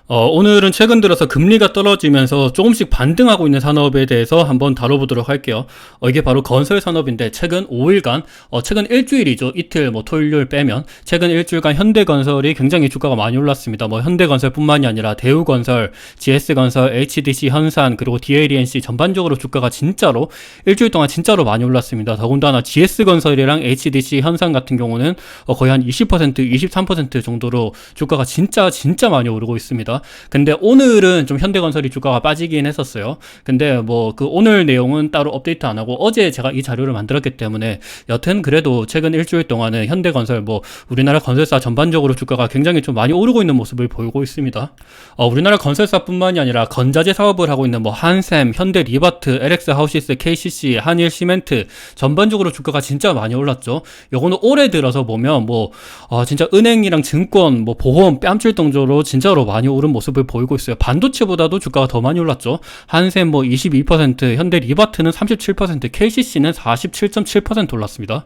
오늘은 최근 들어서 금리가 떨어지면서 조금씩 반등하고 있는 산업에 대해서 한번 다뤄보도록 할게요. 이게 바로 건설 산업인데 최근 5일간, 최근 일주일이죠. 이틀, 토요일 빼면 최근 일주일간 현대건설이 굉장히 주가가 많이 올랐습니다. 현대건설뿐만이 아니라 대우건설, GS건설, HDC, 현산, 그리고 DLENC 전반적으로 주가가 진짜로 일주일 동안 진짜로 많이 올랐습니다. 더군다나 GS건설이랑 HDC, 현산 같은 경우는 거의 한 20%, 23% 정도로 주가가 진짜 많이 오르고 있습니다. 근데 오늘은 좀 현대건설이 주가가 빠지긴 했었어요. 근데 그 오늘 내용은 따로 업데이트 안 하고 어제 제가 이 자료를 만들었기 때문에 여튼 그래도 최근 일주일 동안은 현대건설 우리나라 건설사 전반적으로 주가가 굉장히 좀 많이 오르고 있는 모습을 보이고 있습니다. 우리나라 건설사뿐만이 아니라 건자재 사업을 하고 있는 한샘, 현대리바트, LX하우시스, KCC, 한일시멘트 전반적으로 주가가 진짜 많이 올랐죠. 요거는 올해 들어서 보면 진짜 은행이랑 증권, 보험 뺨칠 정도로 진짜로 많이 오른 모습을 보이고 있어요. 반도체보다도 주가가 더 많이 올랐죠. 한샘 22%, 현대리바트는 37%, KCC는 47.7% 올랐습니다.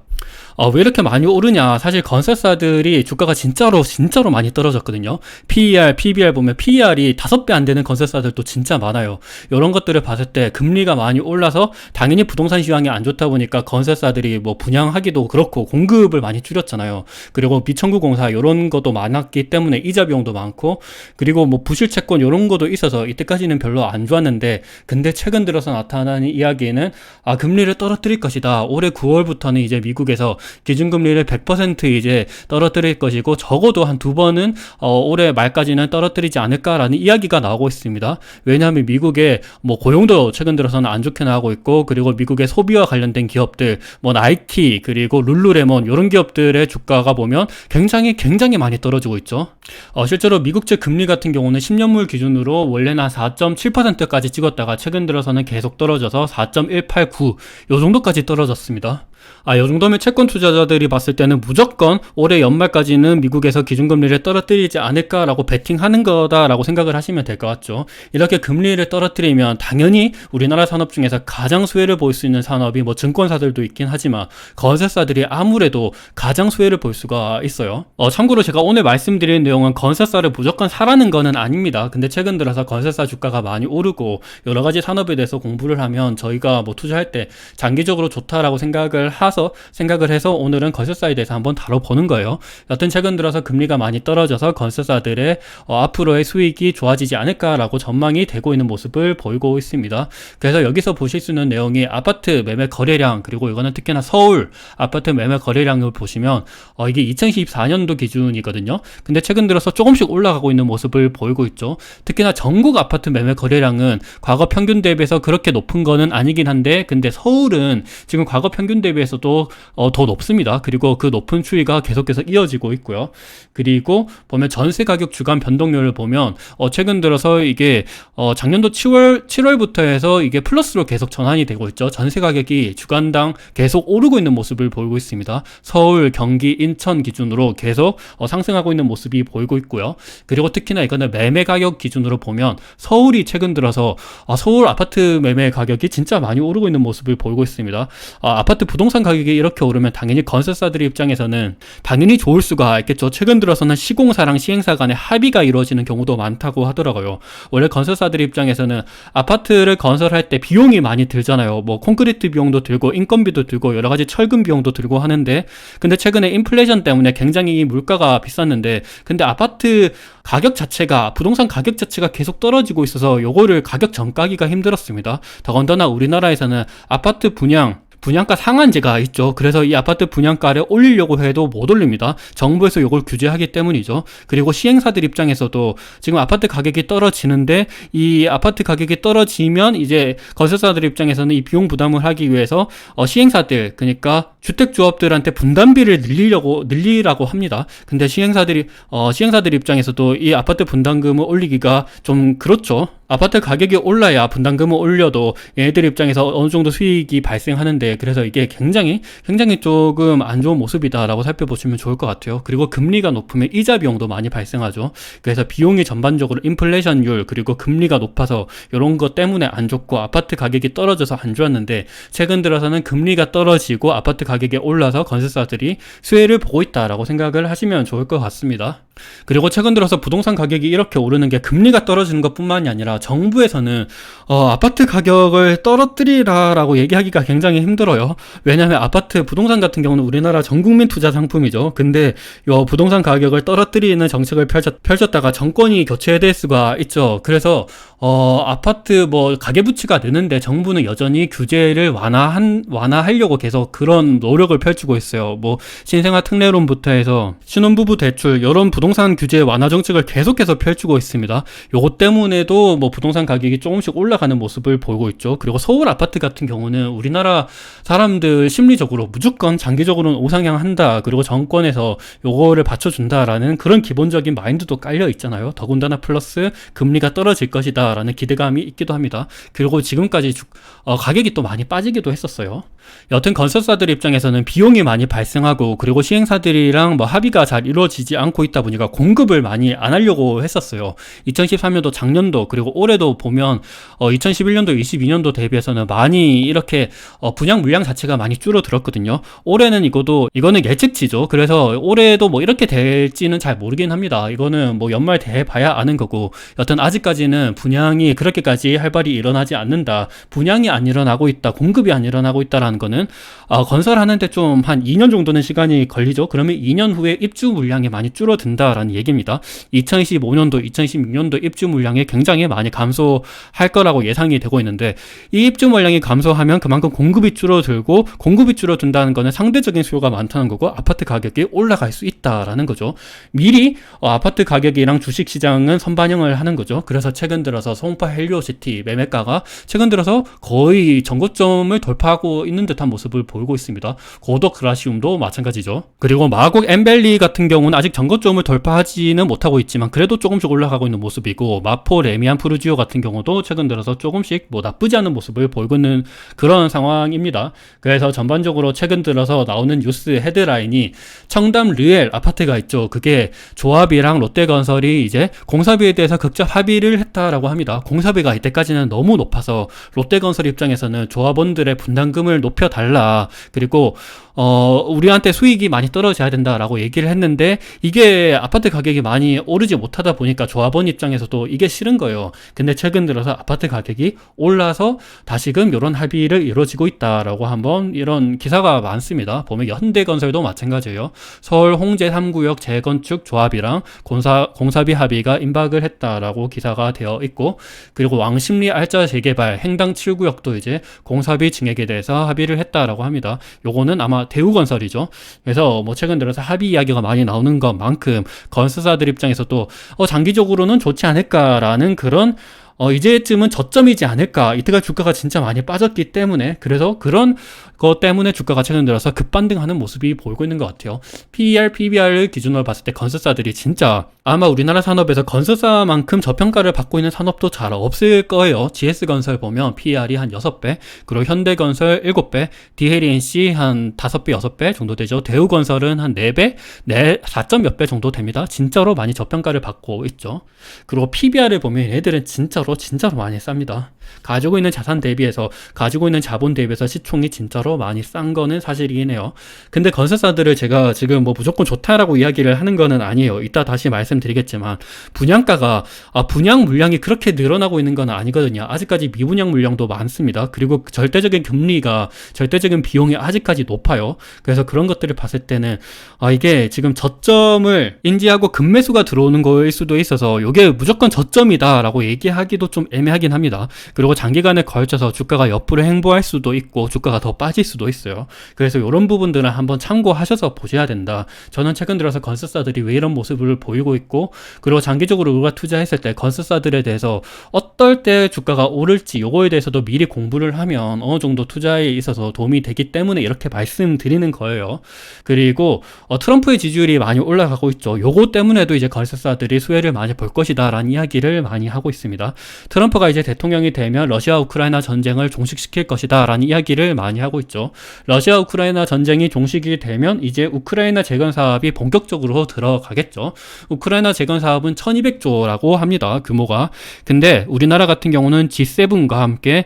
왜 이렇게 많이 오르냐? 사실 건설사들이 주가가 진짜로 많이 떨어졌거든요. PER, PBR 보면 PER이 5배 안 되는 건설사들도 진짜 많아요. 이런 것들을 봤을 때 금리가 많이 올라서 당연히 부동산 시황이 안 좋다 보니까 건설사들이 분양하기도 그렇고 공급을 많이 줄였잖아요. 그리고 비청구 공사 이런 것도 많았기 때문에 이자 비용도 많고, 그리고 부실 채권 이런 것도 있어서 이때까지는 별로 안 좋았는데, 근데 최근 들어서 나타나는 이야기는 금리를 떨어뜨릴 것이다. 올해 9월부터는 이제 미국에서 기준금리를 100% 이제 떨어뜨릴 것이고, 적어도 한 2번은 올해 말까지는 떨어뜨리지 않을까라는 이야기가 나오고 있습니다. 왜냐하면 미국의 고용도 최근 들어서는 안 좋게 나오고 있고, 그리고 미국의 소비와 관련된 기업들, 나이키, 그리고 룰루레몬 이런 기업들의 주가가 보면 굉장히 많이 떨어지고 있죠. 실제로 미국 측 금리 같은 경우는 10년물 기준으로 원래는 한 4.7%까지 찍었다가 최근 들어서는 계속 떨어져서 4.189 요 정도까지 떨어졌습니다. 요 정도면 채권 투자자들이 봤을 때는 무조건 올해 연말까지는 미국에서 기준금리를 떨어뜨리지 않을까라고 베팅하는 거다라고 생각을 하시면 될 것 같죠. 이렇게 금리를 떨어뜨리면 당연히 우리나라 산업 중에서 가장 수혜를 볼 수 있는 산업이 증권사들도 있긴 하지만 건설사들이 아무래도 가장 수혜를 볼 수가 있어요. 참고로 제가 오늘 말씀드린 내용은 건설사를 무조건 사라는 거는 아닙니다. 근데 최근 들어서 건설사 주가가 많이 오르고 여러 가지 산업에 대해서 공부를 하면 저희가 투자할 때 장기적으로 좋다라고 생각을 해서 오늘은 건설사에 대해서 한번 다뤄보는 거예요. 여튼 최근 들어서 금리가 많이 떨어져서 건설사들의 앞으로의 수익이 좋아지지 않을까라고 전망이 되고 있는 모습을 보이고 있습니다. 그래서 여기서 보실 수 있는 내용이 아파트 매매 거래량, 그리고 이거는 특히나 서울 아파트 매매 거래량을 보시면 이게 2024년도 기준이거든요. 근데 최근 들어서 조금씩 올라가고 있는 모습을 보이고 있죠. 특히나 전국 아파트 매매 거래량은 과거 평균 대비해서 그렇게 높은 거는 아니긴 한데, 근데 서울은 지금 과거 평균 대비해서도 더 높습니다. 그리고 그 높은 추이가 계속해서 이어지고 있고요. 그리고 보면 전세 가격 주간 변동률을 보면 최근 들어서 이게 작년도 7월부터 해서 이게 플러스로 계속 전환이 되고 있죠. 전세 가격이 주간당 계속 오르고 있는 모습을 보이고 있습니다. 서울, 경기, 인천 기준으로 계속 상승하고 있는 모습이 보이고 있고요. 그리고 특히나 이거는 매매 가격 기준으로 보면 서울이 최근 들어서 서울 아파트 매매 가격이 진짜 많이 오르고 있는 모습을 보이고 있습니다. 아파트 부동산 가격이 이렇게 오르면 당연히 건설사들 입장에서는 당연히 좋을 수가 있겠죠. 최근 들어서는 시공사랑 시행사 간의 합의가 이루어지는 경우도 많다고 하더라고요. 원래 건설사들 입장에서는 아파트를 건설할 때 비용이 많이 들잖아요. 콘크리트 비용도 들고 인건비도 들고 여러 가지 철근 비용도 들고 하는데, 근데 최근에 인플레이션 때문에 굉장히 물가가 비쌌는데, 근데 아파트 가격 자체가, 부동산 가격 자체가 계속 떨어지고 있어서 요거를 가격 정가기가 힘들었습니다. 더군다나 우리나라에서는 아파트 분양가 상한제가 있죠. 그래서 이 아파트 분양가를 올리려고 해도 못 올립니다. 정부에서 이걸 규제하기 때문이죠. 그리고 시행사들 입장에서도 지금 아파트 가격이 떨어지는데, 이 아파트 가격이 떨어지면 이제 건설사들 입장에서는 이 비용 부담을 하기 위해서 시행사들, 그러니까 주택조합들한테 분담비를 늘리라고 합니다. 근데 시행사들 입장에서도 이 아파트 분담금을 올리기가 좀 그렇죠. 아파트 가격이 올라야 분담금을 올려도 얘네들 입장에서 어느 정도 수익이 발생하는데, 그래서 이게 굉장히 조금 안 좋은 모습이다라고 살펴보시면 좋을 것 같아요. 그리고 금리가 높으면 이자 비용도 많이 발생하죠. 그래서 비용이 전반적으로 인플레이션율 그리고 금리가 높아서 이런 것 때문에 안 좋고 아파트 가격이 떨어져서 안 좋았는데, 최근 들어서는 금리가 떨어지고 아파트 가격이 올라서 건설사들이 수혜를 보고 있다라고 생각을 하시면 좋을 것 같습니다. 그리고 최근 들어서 부동산 가격이 이렇게 오르는 게 금리가 떨어지는 것 뿐만이 아니라 정부에서는 아파트 가격을 떨어뜨리라라고 얘기하기가 굉장히 힘들어요. 왜냐하면 아파트 부동산 같은 경우는 우리나라 전국민 투자 상품이죠. 근데 이 부동산 가격을 떨어뜨리는 정책을 펼쳤다가 정권이 교체될 수가 있죠. 그래서 아파트 가계부채가 느는데 정부는 여전히 규제를 완화하려고 계속 그런 노력을 펼치고 있어요. 신생아 특례론부터 해서 신혼부부 대출, 이런 부동산 규제 완화 정책을 계속해서 펼치고 있습니다. 요것 때문에도 부동산 가격이 조금씩 올라가는 모습을 보이고 있죠. 그리고 서울 아파트 같은 경우는 우리나라 사람들 심리적으로 무조건 장기적으로는 우상향한다, 그리고 정권에서 요거를 받쳐준다라는 그런 기본적인 마인드도 깔려 있잖아요. 더군다나 플러스 금리가 떨어질 것이다 라는 기대감이 있기도 합니다. 그리고 지금까지 가격이 또 많이 빠지기도 했었어요. 여튼 건설사들 입장에서는 비용이 많이 발생하고, 그리고 시행사들이랑 합의가 잘 이루어지지 않고 있다 보니까 공급을 많이 안 하려고 했었어요. 2013년도, 작년도, 그리고 올해도 보면 2011년도 22년도 대비해서는 많이 이렇게 분양 물량 자체가 많이 줄어들었거든요. 올해는 이거는 예측치죠. 그래서 올해도 이렇게 될지는 잘 모르긴 합니다. 이거는 연말 돼 봐야 아는 거고, 여튼 아직까지는 분양이 그렇게까지 활발히 일어나지 않는다, 분양이 안 일어나고 있다, 공급이 안 일어나고 있다라는 거는 건설하는데 좀 한 2년 정도는 시간이 걸리죠. 그러면 2년 후에 입주 물량이 많이 줄어든다라는 얘기입니다. 2025년도, 2026년도 입주 물량이 굉장히 많이 감소할 거라고 예상이 되고 있는데, 이 입주 물량이 감소하면 그만큼 공급이 줄어들고, 공급이 줄어든다는 거는 상대적인 수요가 많다는 거고 아파트 가격이 올라갈 수 있다라는 거죠. 미리 아파트 가격이랑 주식시장은 선반영을 하는 거죠. 그래서 최근 들어서 송파 헬리오시티 매매가가 최근 들어서 거의 전고점을 돌파하고 있는 듯한 모습을 보이고 있습니다. 고덕 그라시움도 마찬가지죠. 그리고 마곡 엠벨리 같은 경우는 아직 전고점을 돌파하지는 못하고 있지만 그래도 조금씩 올라가고 있는 모습이고, 마포 레미안 푸르지오 같은 경우도 최근 들어서 조금씩 나쁘지 않은 모습을 보이고 있는 그런 상황입니다. 그래서 전반적으로 최근 들어서 나오는 뉴스 헤드라인이 청담 르엘 아파트가 있죠. 그게 조합이랑 롯데건설이 이제 공사비에 대해서 극적 합의를 했다라고 합니다. 공사비가 이때까지는 너무 높아서 롯데건설 입장에서는 조합원들의 분담금을 높여달라, 그리고 우리한테 수익이 많이 떨어져야 된다라고 얘기를 했는데, 이게 아파트 가격이 많이 오르지 못하다 보니까 조합원 입장에서도 이게 싫은 거예요. 근데 최근 들어서 아파트 가격이 올라서 다시금 이런 합의를 이루어지고 있다라고 한번 이런 기사가 많습니다. 보면 현대건설도 마찬가지예요. 서울 홍제 3구역 재건축 조합이랑 공사비 합의가 임박을 했다라고 기사가 되어 있고, 그리고 왕십리 알짜 재개발 행당 7구역도 이제 공사비 증액에 대해서 합의를 했다라고 합니다. 요거는 아마 대우건설이죠. 그래서 최근 들어서 합의 이야기가 많이 나오는 것만큼 건설사들 입장에서도 장기적으로는 좋지 않을까라는 그런 이제쯤은 저점이지 않을까. 이때가 주가가 진짜 많이 빠졌기 때문에, 그래서 그런 것 때문에 주가가 최근 들어서 급반등하는 모습이 보이고 있는 것 같아요. PER, PBR을 기준으로 봤을 때 건설사들이 진짜 아마 우리나라 산업에서 건설사만큼 저평가를 받고 있는 산업도 잘 없을 거예요. GS건설 보면 PER이 한 6배, 그리고 현대건설 7배, DLNC 한 5배, 6배 정도 되죠. 대우건설은 한 4배, 4점 몇 배 정도 됩니다. 진짜로 많이 저평가를 받고 있죠. 그리고 PBR을 보면 얘들은 진짜로 많이 쌉니다. 가지고 있는 자산 대비해서, 가지고 있는 자본 대비해서 시총이 진짜로 많이 싼 거는 사실이긴 해요. 근데 건설사들을 제가 지금 무조건 좋다라고 이야기를 하는 거는 아니에요. 이따 다시 말씀드리겠지만, 분양가가 분양 물량이 그렇게 늘어나고 있는 건 아니거든요. 아직까지 미분양 물량도 많습니다. 그리고 절대적인 비용이 아직까지 높아요. 그래서 그런 것들을 봤을 때는 이게 지금 저점을 인지하고 급매수가 들어오는 거일 수도 있어서 이게 무조건 저점이다라고 얘기하기도 좀 애매하긴 합니다. 그리고 장기간에 걸쳐서 주가가 옆으로 행보할 수도 있고 주가가 더 빠질 수도 있어요. 그래서 이런 부분들은 한번 참고하셔서 보셔야 된다. 저는 최근 들어서 건설사들이 왜 이런 모습을 보이고 있고, 그리고 장기적으로 우리가 투자했을 때 건설사들에 대해서 어떨 때 주가가 오를지 요거에 대해서도 미리 공부를 하면 어느 정도 투자에 있어서 도움이 되기 때문에 이렇게 말씀드리는 거예요. 그리고 트럼프의 지지율이 많이 올라가고 있죠. 요거 때문에도 이제 건설사들이 수혜를 많이 볼 것이다 라는 이야기를 많이 하고 있습니다. 트럼프가 이제 대통령이 되면 러시아 우크라이나 전쟁을 종식시킬 것이다 라는 이야기를 많이 하고 있죠. 러시아 우크라이나 전쟁이 종식이 되면 이제 우크라이나 재건 사업이 본격적으로 들어가겠죠. 우크라이나 재건 사업은 1200조라고 합니다. 규모가. 근데 우리나라 같은 경우는 G7과 함께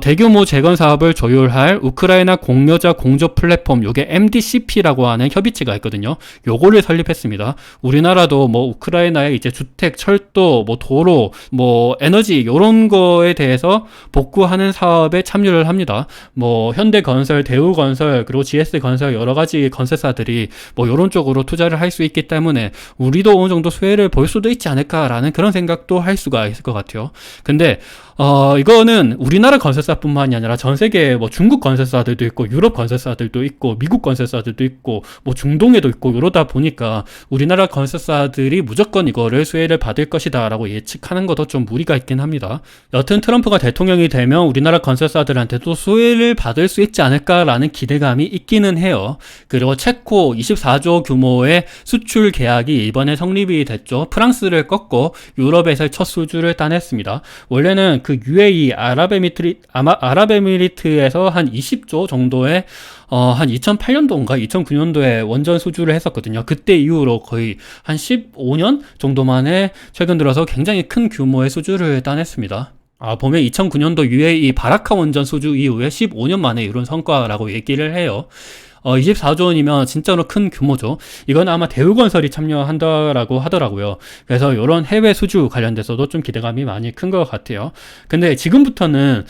대규모 재건 사업을 조율할 우크라이나 공여자 공조 플랫폼, 요게 MDCP라고 하는 협의체가 있거든요. 요거를 설립했습니다. 우리나라도 뭐 우크라이나의 이제 주택, 철도, 뭐 도로, 뭐 에너지 요런 거에 대해서 복구하는 사업에 참여를 합니다. 뭐 현대건설, 대우건설, 그리고 GS건설 여러 가지 건설사들이 뭐 요런 쪽으로 투자를 할 수 있기 때문에 우리도 어느 정도 수혜를 볼 수도 있지 않을까라는 그런 생각도 할 수가 있을 것 같아요. 근데 이거는 우리나라 건설사뿐만이 아니라 전 세계 뭐 중국 건설사들도 있고 유럽 건설사들도 있고 미국 건설사들도 있고 뭐 중동에도 있고 이러다 보니까 우리나라 건설사들이 무조건 이거를 수혜를 받을 것이다 라고 예측하는 것도 좀 무리가 있긴 합니다. 여튼 트럼프가 대통령이 되면 우리나라 건설사들한테도 수혜를 받을 수 있지 않을까라는 기대감이 있기는 해요. 그리고 체코 24조 규모의 수출 계약이 이번에 성립이 됐죠. 프랑스를 꺾고 유럽에서 첫 수주를 따냈습니다. 원래는 그 UAE 아랍에미리트에서 한 20조 정도의 한 2008년도인가 2009년도에 원전 수주를 했었거든요. 그때 이후로 거의 한 15년 정도 만에 최근 들어서 굉장히 큰 규모의 수주를 따냈습니다. 보면 2009년도 UAE 바라카 원전 수주 이후에 15년 만에 이룬 성과라고 얘기를 해요. 24조 원이면 진짜로 큰 규모죠. 이건 아마 대우건설이 참여한다라고 하더라고요. 그래서 이런 해외 수주 관련돼서도 좀 기대감이 많이 큰 것 같아요. 근데 지금부터는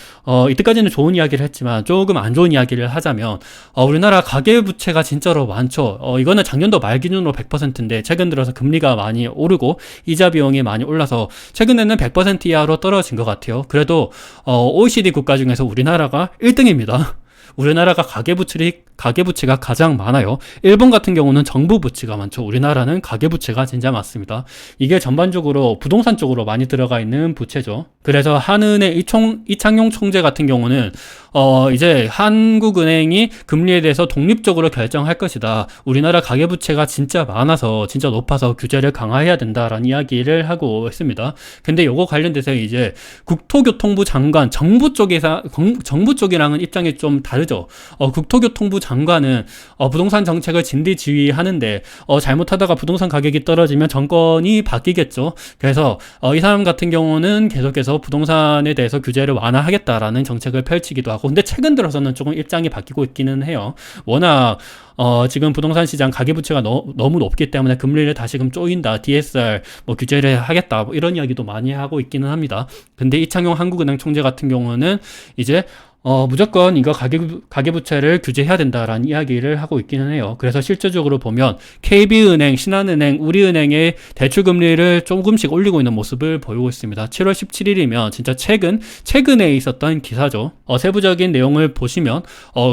이때까지는 좋은 이야기를 했지만 조금 안 좋은 이야기를 하자면 우리나라 가계부채가 진짜로 많죠. 이거는 작년도 말 기준으로 100%인데 최근 들어서 금리가 많이 오르고 이자 비용이 많이 올라서 최근에는 100% 이하로 떨어진 것 같아요. 그래도 OECD 국가 중에서 우리나라가 1등입니다. 우리나라가 가계부채가 가장 많아요. 일본 같은 경우는 정부 부채가 많죠. 우리나라는 가계부채가 진짜 많습니다. 이게 전반적으로 부동산 쪽으로 많이 들어가 있는 부채죠. 그래서 한은의 이창용 총재 같은 경우는 이제 한국은행이 금리에 대해서 독립적으로 결정할 것이다. 우리나라 가계부채가 진짜 많아서 진짜 높아서 규제를 강화해야 된다라는 이야기를 하고 있습니다. 근데 요거 관련돼서 이제 국토교통부 장관 정부 쪽이랑은 입장이 좀 다르죠. 국토교통부 장관은 부동산 정책을 진두지휘하는데 잘못하다가 부동산 가격이 떨어지면 정권이 바뀌겠죠. 그래서 이 사람 같은 경우는 계속해서 부동산에 대해서 규제를 완화하겠다라는 정책을 펼치기도 하고, 근데 최근 들어서는 조금 입장이 바뀌고 있기는 해요. 워낙 지금 부동산 시장 가계부채가 너무 높기 때문에 금리를 다시금 조인다, DSR 뭐 규제를 하겠다, 뭐 이런 이야기도 많이 하고 있기는 합니다. 근데 이창용 한국은행 총재 같은 경우는 이제 무조건 이거 가계부채를 규제해야 된다라는 이야기를 하고 있기는 해요. 그래서 실제적으로 보면 KB은행, 신한은행, 우리은행의 대출금리를 조금씩 올리고 있는 모습을 보이고 있습니다. 7월 17일이면 진짜 최근에 있었던 기사죠. 세부적인 내용을 보시면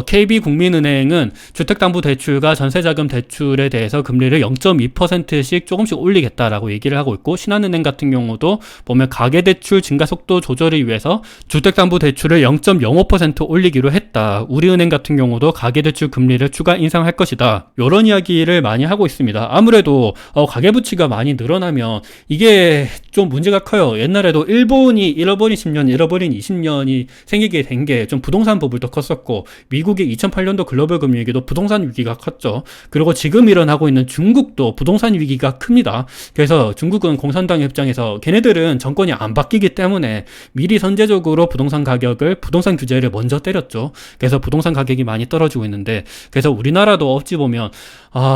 KB국민은행은 주택담보대출과 전세자금 대출에 대해서 금리를 0.2%씩 조금씩 올리겠다라고 얘기를 하고 있고, 신한은행 같은 경우도 보면 가계대출 증가 속도 조절을 위해서 주택담보대출을 0.05% 올리기로 했다. 우리은행 같은 경우도 가계대출 금리를 추가 인상할 것이다. 이런 이야기를 많이 하고 있습니다. 아무래도 가계부채가 많이 늘어나면 이게 좀 문제가 커요. 옛날에도 일본이 잃어버린 10년, 잃어버린 20년이 생기게 된 게 좀 부동산 버블도 컸었고, 미국의 2008년도 글로벌 금융 위기도 부동산 위기가 컸죠. 그리고 지금 일어나고 있는 중국도 부동산 위기가 큽니다. 그래서 중국은 공산당 입장에서 걔네들은 정권이 안 바뀌기 때문에 미리 선제적으로 부동산 규제를 먼저 때렸죠. 그래서 부동산 가격이 많이 떨어지고 있는데, 그래서 우리나라도 어찌 보면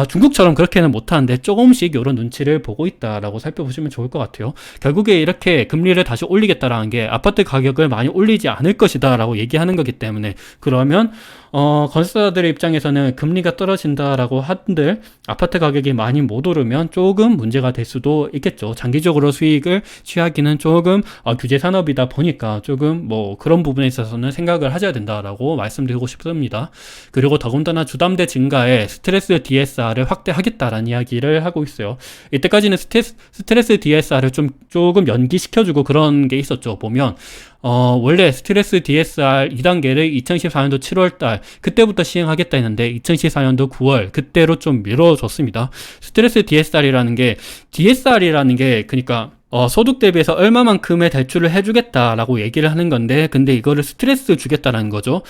중국처럼 그렇게는 못하는데 조금씩 이런 눈치를 보고 있다라고 살펴보시면 좋을 것 같아요. 결국에 이렇게 금리를 다시 올리겠다라는 게 아파트 가격을 많이 올리지 않을 것이다 라고 얘기하는 거기 때문에, 그러면 건설사들의 입장에서는 금리가 떨어진다라고 한들 아파트 가격이 많이 못 오르면 조금 문제가 될 수도 있겠죠. 장기적으로 수익을 취하기는 조금 규제 산업이다 보니까 조금 뭐 그런 부분에 있어서는 생각을 생각을 하셔야 된다라고 말씀드리고 싶습니다. 그리고 더군다나 주담대 증가에 스트레스 DSR을 확대하겠다라는 이야기를 하고 있어요. 이때까지는 스트레스 DSR을 조금 연기시켜주고 그런 게 있었죠. 보면 원래 스트레스 DSR 2단계를 2014년도 7월달 그때부터 시행하겠다 했는데 2014년도 9월 그때로 좀 미뤄졌습니다. 스트레스 DSR이라는 게 그러니까 소득 대비해서 얼마만큼의 대출을 해주겠다라고 얘기를 하는 건데, 근데 이거를 스트레스 주겠다라는 거죠.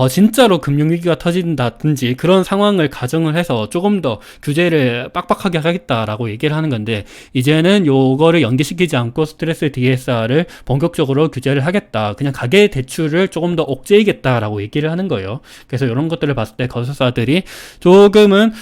진짜로 금융위기가 터진다든지 그런 상황을 가정을 해서 조금 더 규제를 빡빡하게 하겠다라고 얘기를 하는 건데, 이제는 요거를 연기시키지 않고 스트레스 DSR을 본격적으로 규제를 하겠다. 그냥 가계 대출을 조금 더 억제하겠다라고 얘기를 하는 거예요. 그래서 이런 것들을 봤을 때 건설사들이 조금은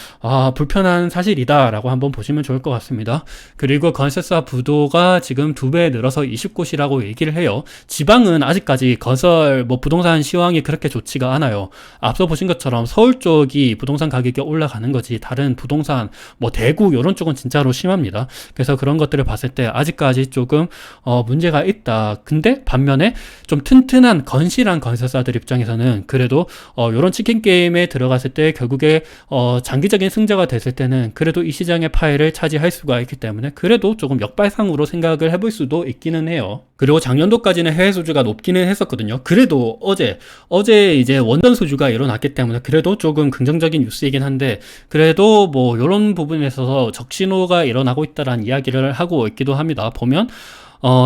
불편한 사실이다라고 한번 보시면 좋을 것 같습니다. 그리고 건설사 부도가 지금 2배 늘어서 20곳이라고 얘기를 해요. 지방은 아직까지 건설 부동산 시황이 그렇게 좋지가 않아요. 앞서 보신 것처럼 서울 쪽이 부동산 가격이 올라가는 거지, 다른 부동산 대구 이런 쪽은 진짜로 심합니다. 그래서 그런 것들을 봤을 때 아직까지 조금 문제가 있다. 근데 반면에 좀 튼튼한 건실한 건설사들 입장에서는 그래도 이런 치킨 게임에 들어갔을 때 결국에 장기적인 승자가 됐을 때는 그래도 이 시장의 파일을 차지할 수가 있기 때문에 그래도 조금 역발상으로 생각을 해볼 수도 있기는 해요. 그리고 작년도까지는 해외 수주가 높기는 했었거든요. 그래도 어제 이제 원전 수주가 일어났기 때문에 그래도 조금 긍정적인 뉴스이긴 한데, 그래도 이런 부분에 있어서 적신호가 일어나고 있다라는 이야기를 하고 있기도 합니다. 보면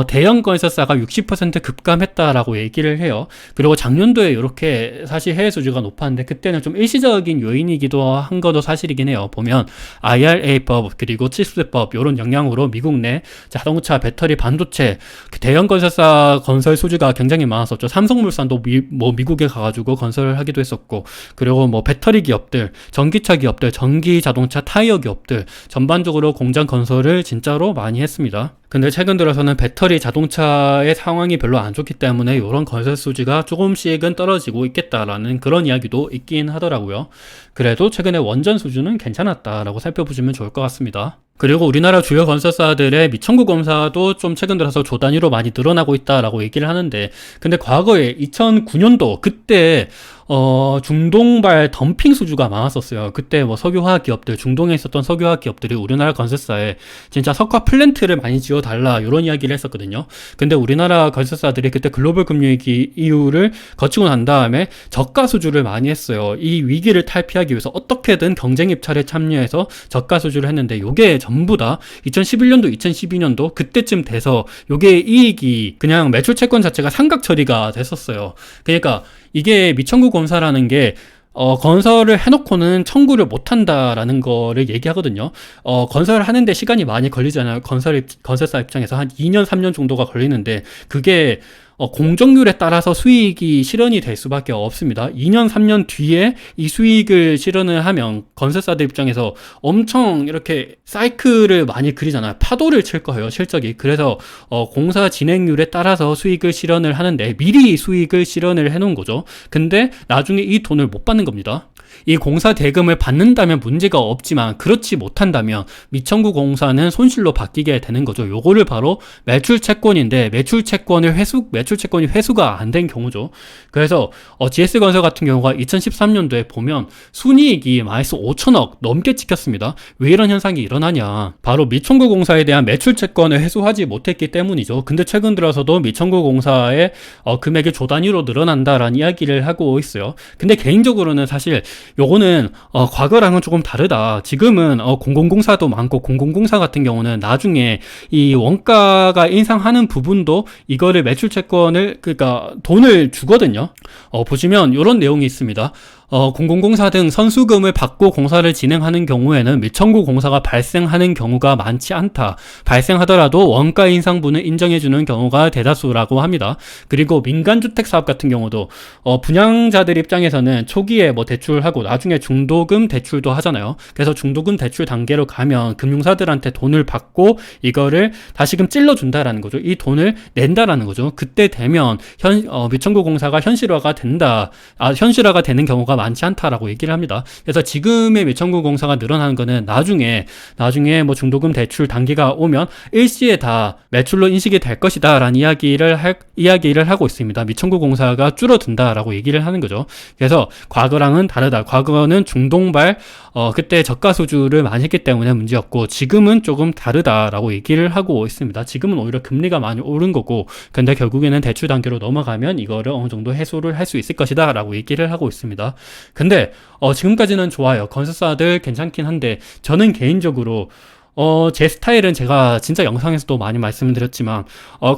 대형 건설사가 60% 급감했다라고 얘기를 해요. 그리고 작년도에 이렇게 사실 해외 수주가 높았는데 그때는 좀 일시적인 요인이기도 한 것도 사실이긴 해요. 보면 IRA법 그리고 칩스법 이런 영향으로 미국 내 자동차, 배터리, 반도체 대형 건설사 건설 수주가 굉장히 많았었죠. 삼성물산도 미국에 가가지고 건설을 하기도 했었고, 그리고 배터리 기업들, 전기차 기업들, 전기 자동차 타이어 기업들 전반적으로 공장 건설을 진짜로 많이 했습니다. 근데 최근 들어서는 배터리 자동차의 상황이 별로 안 좋기 때문에 이런 건설 수지가 조금씩은 떨어지고 있겠다라는 그런 이야기도 있긴 하더라고요. 그래도 최근에 원전 수주는 괜찮았다라고 살펴보시면 좋을 것 같습니다. 그리고 우리나라 주요 건설사들의 미청구 검사도 좀 최근 들어서 조 단위로 많이 늘어나고 있다라고 얘기를 하는데, 근데 과거에 2009년도 그때 중동발 덤핑 수주가 많았었어요. 그때 석유화학 기업들, 중동에 있었던 석유화학 기업들이 우리나라 건설사에 진짜 석화 플랜트를 많이 지어달라 이런 이야기를 했었거든요. 근데 우리나라 건설사들이 그때 글로벌 금융위기 이후를 거치고 난 다음에 저가 수주를 많이 했어요. 이 위기를 탈피하기 위해서 어떻게든 경쟁 입찰에 참여해서 저가 수주를 했는데, 요게 전부 다 2011년도, 2012년도 그때쯤 돼서 요게 이익이 그냥 매출 채권 자체가 상각 처리가 됐었어요. 그러니까 이게 미청구 검사라는 게 건설을 해놓고는 청구를 못한다라는 거를 얘기하거든요. 건설을 하는데 시간이 많이 걸리잖아요. 건설사 입장에서 한 2년, 3년 정도가 걸리는데, 그게 공정률에 따라서 수익이 실현이 될 수밖에 없습니다. 2년, 3년 뒤에 이 수익을 실현을 하면 건설사들 입장에서 엄청 이렇게 사이클을 많이 그리잖아요. 파도를 칠 거예요, 실적이. 그래서 공사 진행률에 따라서 수익을 실현을 하는데 미리 수익을 실현을 해놓은 거죠. 근데 나중에 이 돈을 못 받는 겁니다. 이 공사 대금을 받는다면 문제가 없지만 그렇지 못한다면 미청구 공사는 손실로 바뀌게 되는 거죠. 요거를 바로 매출 채권인데, 매출 채권이 회수가 안 된 경우죠. 그래서 GS건설 같은 경우가 2013년도에 보면 순이익이 마이너스 5천억 넘게 찍혔습니다. 왜 이런 현상이 일어나냐, 바로 미청구 공사에 대한 매출 채권을 회수하지 못했기 때문이죠. 근데 최근 들어서도 미청구 공사의 금액이 조 단위로 늘어난다라는 이야기를 하고 있어요. 근데 개인적으로는 사실 요거는 과거랑은 조금 다르다. 지금은 공공공사도 많고, 공공공사 같은 경우는 나중에 이 원가가 인상하는 부분도 이거를 매출 채권을, 그러니까 돈을 주거든요. 보시면 이런 내용이 있습니다. 공공공사 등 선수금을 받고 공사를 진행하는 경우에는 미청구 공사가 발생하는 경우가 많지 않다. 발생하더라도 원가 인상분을 인정해주는 경우가 대다수라고 합니다. 그리고 민간주택 사업 같은 경우도 분양자들 입장에서는 초기에 대출하고 나중에 중도금 대출도 하잖아요. 그래서 중도금 대출 단계로 가면 금융사들한테 돈을 받고 이거를 다시금 찔러준다라는 거죠. 이 돈을 낸다라는 거죠. 그때 되면 미청구 공사가 현실화가 되는 경우가 공사가 많지 않다라고 얘기를 합니다. 그래서 지금의 매천구 공사가 늘어나는 거는 나중에 뭐 중도금 대출 단기가 오면 일시에 다 매출로 인식이 될 것이다 라는 이야기를 하고 있습니다. 미천구 공사가 줄어든다라고 얘기를 하는 거죠. 그래서 과거랑은 다르다. 과거는 중동발 그때 저가 수주를 많이 했기 때문에 문제였고, 지금은 조금 다르다라고 얘기를 하고 있습니다. 지금은 오히려 금리가 많이 오른 거고, 근데 결국에는 대출 단계로 넘어가면 이거를 어느 정도 해소를 할 수 있을 것이다 라고 얘기를 하고 있습니다. 근데 지금까지는 좋아요. 건설사들 괜찮긴 한데, 저는 개인적으로 제 스타일은 제가 진짜 영상에서도 많이 말씀드렸지만,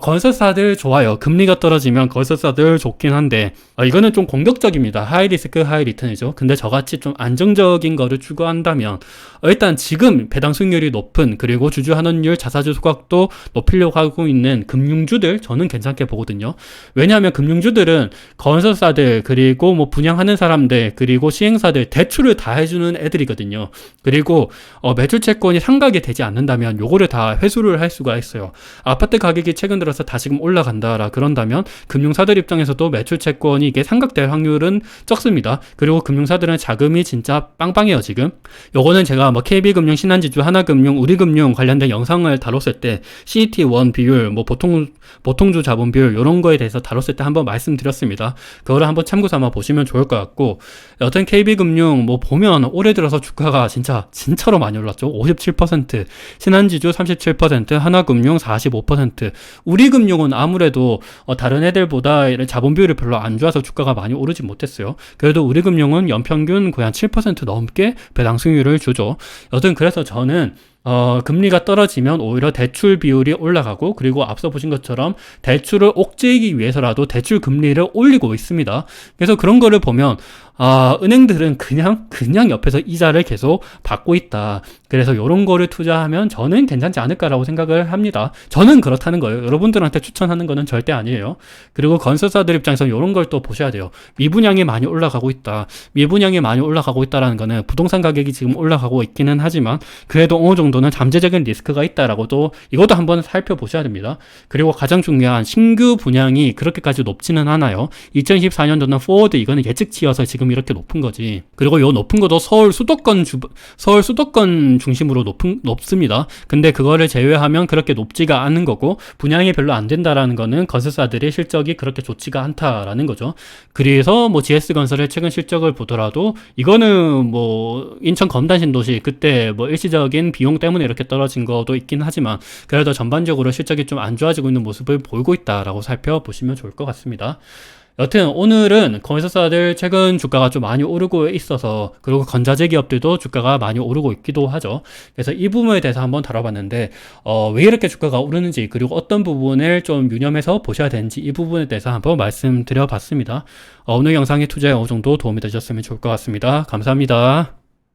건설사들 좋아요. 금리가 떨어지면 건설사들 좋긴 한데, 이거는 좀 공격적입니다. 하이 리스크, 하이 리턴이죠. 근데 저같이 좀 안정적인 거를 추구한다면, 일단 지금 배당 수익률이 높은, 그리고 주주 환원율, 자사주 소각도 높이려고 하고 있는 금융주들, 저는 괜찮게 보거든요. 왜냐하면 금융주들은 건설사들, 그리고 뭐 분양하는 사람들, 그리고 시행사들, 대출을 다 해주는 애들이거든요. 그리고 매출 채권이 상각이 되지 않는다면 요거를 다 회수를 할 수가 있어요. 아파트 가격이 최근 들어서 다시금 올라간다라 그런다면 금융사들 입장에서도 매출 채권이 이게 상각될 확률은 적습니다. 그리고 금융사들은 자금이 진짜 빵빵해요. 지금 요거는 제가 뭐 KB금융, 신한지주, 하나금융, 우리금융 관련된 영상을 다뤘을 때 CET1 비율, 뭐 보통주 자본 비율 요런 거에 대해서 다뤘을 때 한번 말씀드렸습니다. 그거를 한번 참고 삼아 보시면 좋을 것 같고, 여튼 KB금융 뭐 보면 올해 들어서 주가가 진짜로 많이 올랐죠. 57%, 신한지주 37%, 하나금융 45%, 우리금융은 아무래도 다른 애들보다 자본 비율이 별로 안 좋아서 주가가 많이 오르지 못했어요. 그래도 우리금융은 연평균 거의 한 7% 넘게 배당 수익률을 주죠. 여튼 그래서 저는 금리가 떨어지면 오히려 대출 비율이 올라가고, 그리고 앞서 보신 것처럼 대출을 옥죄이기 위해서라도 대출 금리를 올리고 있습니다. 그래서 그런 거를 보면 은행들은 그냥 옆에서 이자를 계속 받고 있다. 그래서 이런 거를 투자하면 저는 괜찮지 않을까라고 생각을 합니다. 저는 그렇다는 거예요. 여러분들한테 추천하는 거는 절대 아니에요. 그리고 건설사들 입장에서는 이런 걸 또 보셔야 돼요. 미분양이 많이 올라가고 있다. 미분양이 많이 올라가고 있다라는 거는 부동산 가격이 지금 올라가고 있기는 하지만 그래도 어느 정도는 잠재적인 리스크가 있다라고도 이것도 한번 살펴보셔야 됩니다. 그리고 가장 중요한 신규 분양이 그렇게까지 높지는 않아요. 2024년도는 포워드 이거는 예측치여서 지금 이렇게 높은 거지. 그리고 요 높은 것도 서울 수도권 중심으로 높습니다. 근데 그거를 제외하면 그렇게 높지가 않은 거고, 분양이 별로 안 된다라는 거는 건설사들의 실적이 그렇게 좋지가 않다라는 거죠. 그래서 뭐 GS건설의 최근 실적을 보더라도 이거는 뭐 인천 검단신도시 그때 뭐 일시적인 비용 때문에 이렇게 떨어진 것도 있긴 하지만 그래도 전반적으로 실적이 좀 안 좋아지고 있는 모습을 보이고 있다라고 살펴보시면 좋을 것 같습니다. 여튼 오늘은 건설사들 최근 주가가 좀 많이 오르고 있어서, 그리고 건자재 기업들도 주가가 많이 오르고 있기도 하죠. 그래서 이 부분에 대해서 한번 다뤄봤는데 왜 이렇게 주가가 오르는지, 그리고 어떤 부분을 좀 유념해서 보셔야 되는지, 이 부분에 대해서 한번 말씀드려봤습니다. 오늘 영상의 투자에 어느 정도 도움이 되셨으면 좋을 것 같습니다. 감사합니다.